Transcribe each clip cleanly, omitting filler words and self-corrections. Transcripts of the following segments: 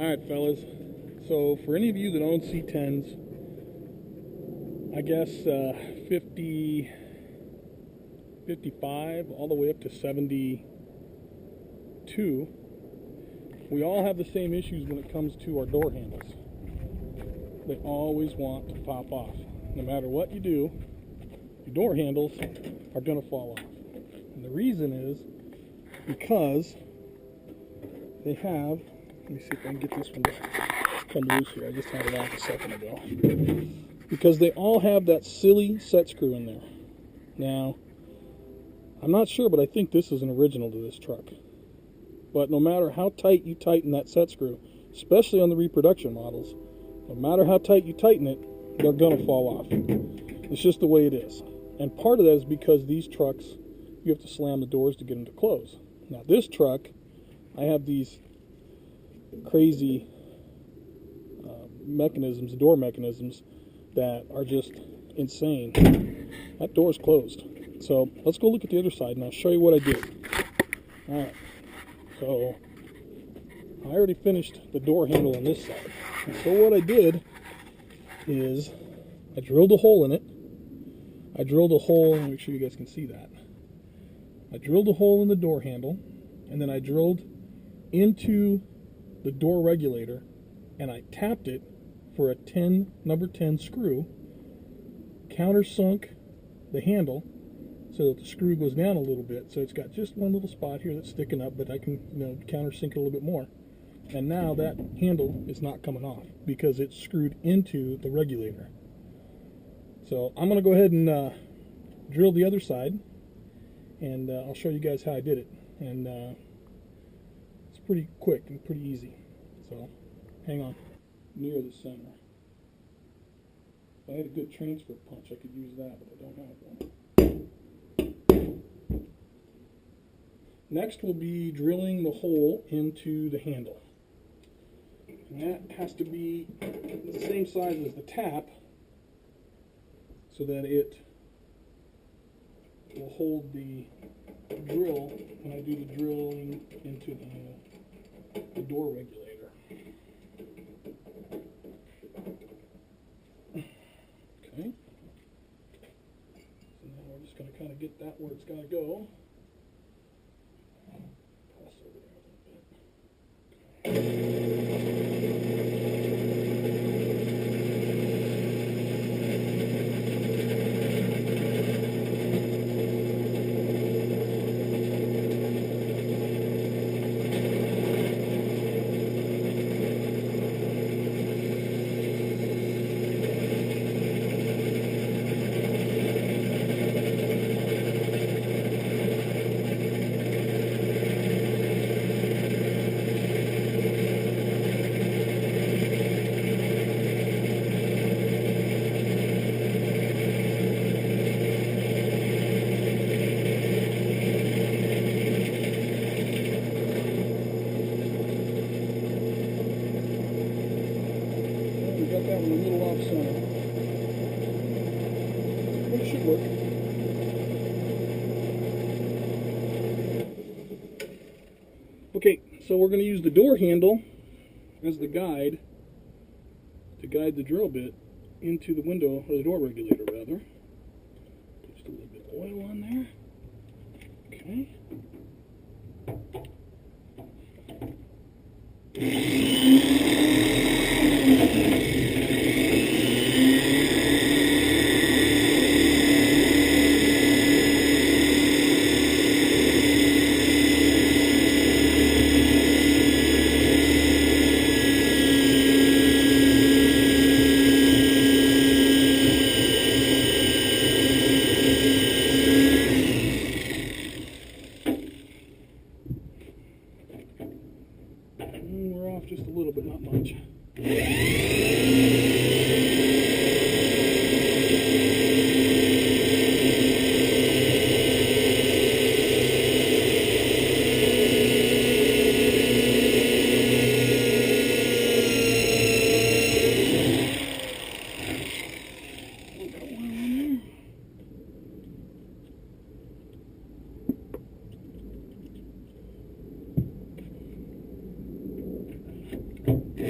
Alright fellas, so for any of you that own C10s, I guess 50, 55, all the way up to 72, we all have the same issues when it comes to our door handles. They always want to pop off. No matter what you do, your door handles are going to fall off. And the reason is because they have, let me see if I can get this one to come loose here. I just had it off a second ago. Because they all have that silly set screw in there. Now, I'm not sure, but I think this is an original to this truck. But no matter how tight you tighten that set screw, especially on the reproduction models, no matter how tight you tighten it, they're going to fall off. It's just the way it is. And part of that is because these trucks, you have to slam the doors to get them to close. Now this truck, I have these crazy mechanisms, door mechanisms, that are just insane. That door's closed. So let's go look at the other side and I'll show you what I did. Alright, so I already finished the door handle on this side. And so what I did is I drilled a hole in it. I drilled a hole, make sure you guys can see that. I drilled a hole in the door handle, and then I drilled into the door regulator, and I tapped it for a number 10 screw, countersunk the handle so that the screw goes down a little bit. So it's got just one little spot here that's sticking up, but I can countersink it a little bit more. And now that handle is not coming off because it's screwed into the regulator. So I'm going to go ahead and drill the other side, and I'll show you guys how I did it. And it's pretty quick and pretty easy. So hang on. Near the center. If I had a good transfer punch, I could use that, but I don't have one. Next will be drilling the hole into the handle. And that has to be the same size as the tap so that it will hold the drill when I do the drilling into the door regulator. Okay. So now we're just going to kind of get that where it's got to go. Pass over there a little bit. Got that one a little off center. But it should work. Okay, so we're going to use the door handle as the guide to guide the drill bit into the window, or the door regulator rather. Put just a little bit of oil on there. Okay. We're off just a little bit, not much. Okay,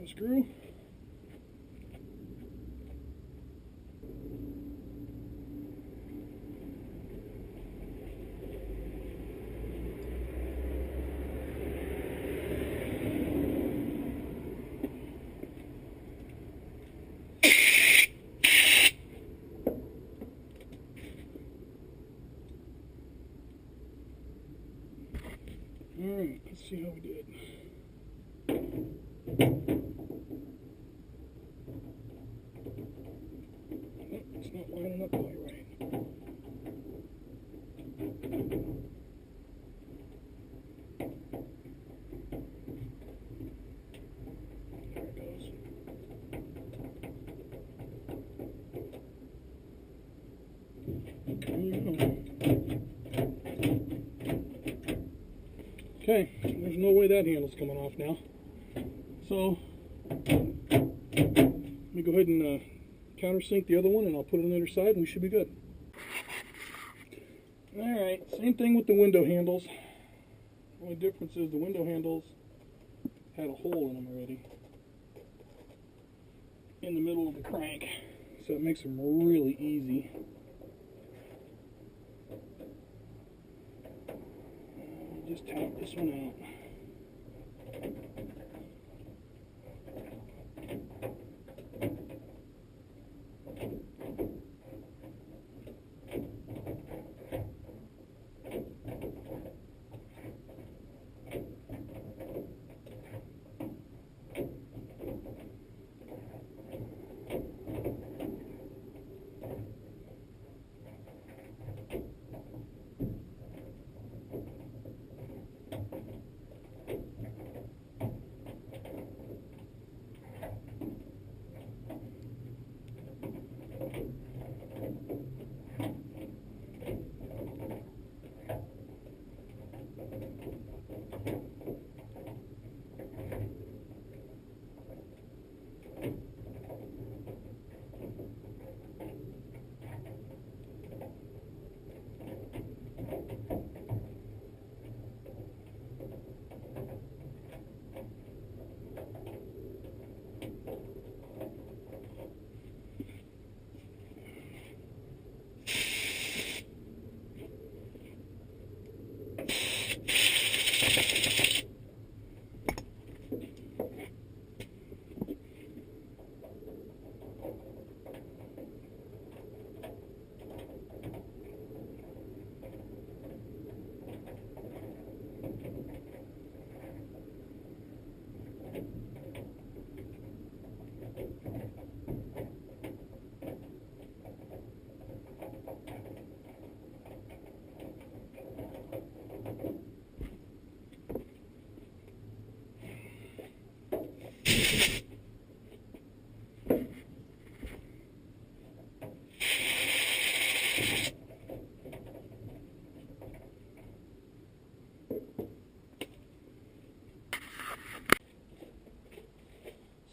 the screw. Alright, let's see how we did. Nope, it's not lining up quite right. There it goes. Okay, there's no way that handle's coming off now. So, let me go ahead and countersink the other one, and I'll put it on the other side, and we should be good. Alright, same thing with the window handles. The only difference is the window handles had a hole in them already in the middle of the crank, so it makes them really easy. Just tap this one out.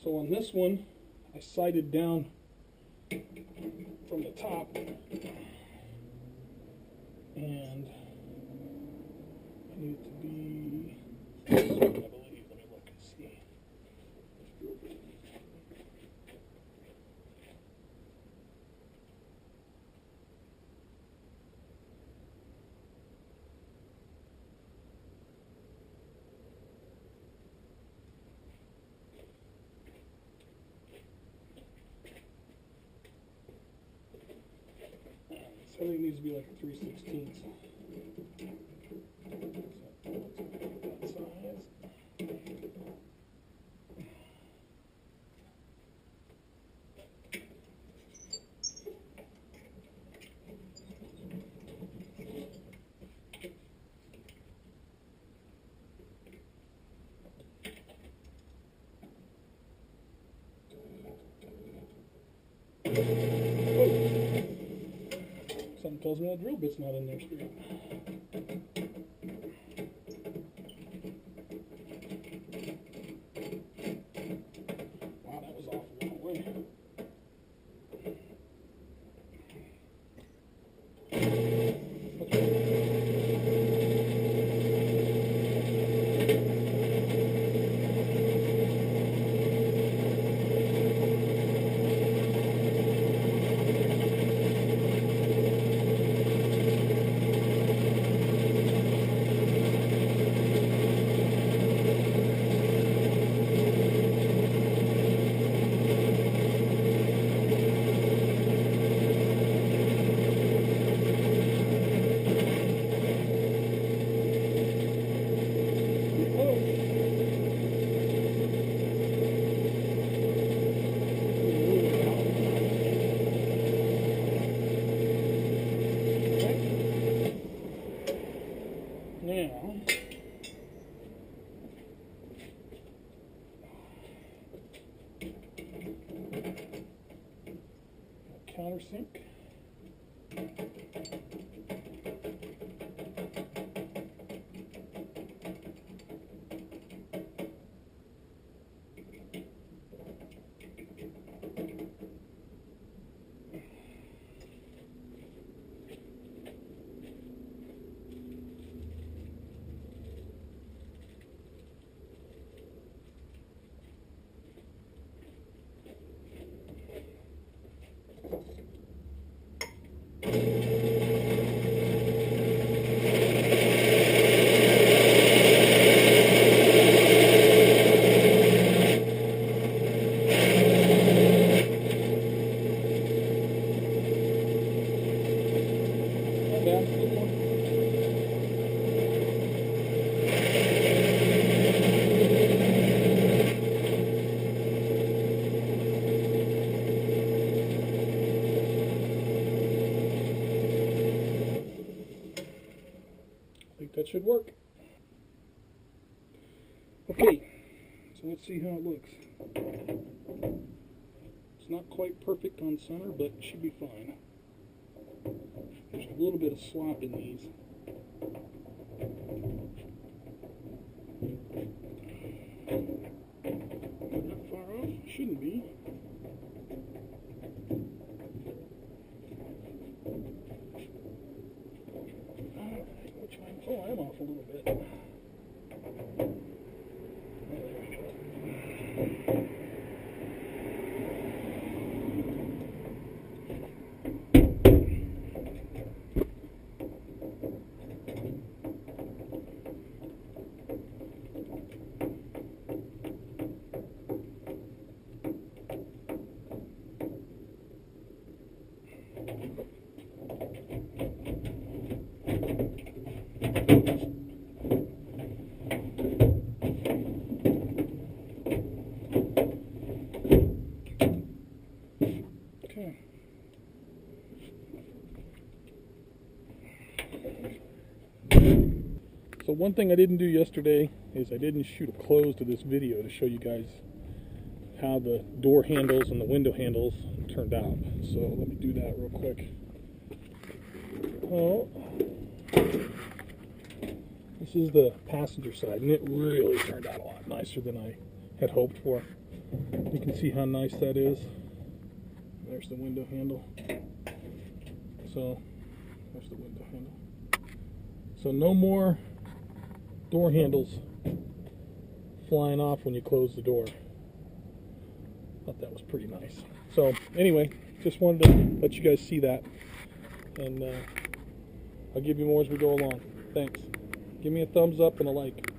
So on this one, I sighted down from the top, and I need it to be, I believe, let me look and see. So I think it needs to be like a 3/16. That size. Something tells me that drill bit's not in there straight. Wow, that was off a long way. down. Countersink. I think that should work. Okay, so let's see how it looks. It's not quite perfect on center, but it should be fine. There's a little bit of slop in these. Not far off, shouldn't be. Oh, I'm off a little bit. Okay. So one thing I didn't do yesterday is I didn't shoot a close to this video to show you guys how the door handles and the window handles turned out. So let me do that real quick. Oh, this is the passenger side, and it really turned out a lot nicer than I had hoped for. You can see how nice that is. There's the window handle. So there's the window handle. So no more door handles flying off when you close the door. Thought that was pretty nice. So anyway, just wanted to let you guys see that, and I'll give you more as we go along. Thanks. Give me a thumbs up and a like.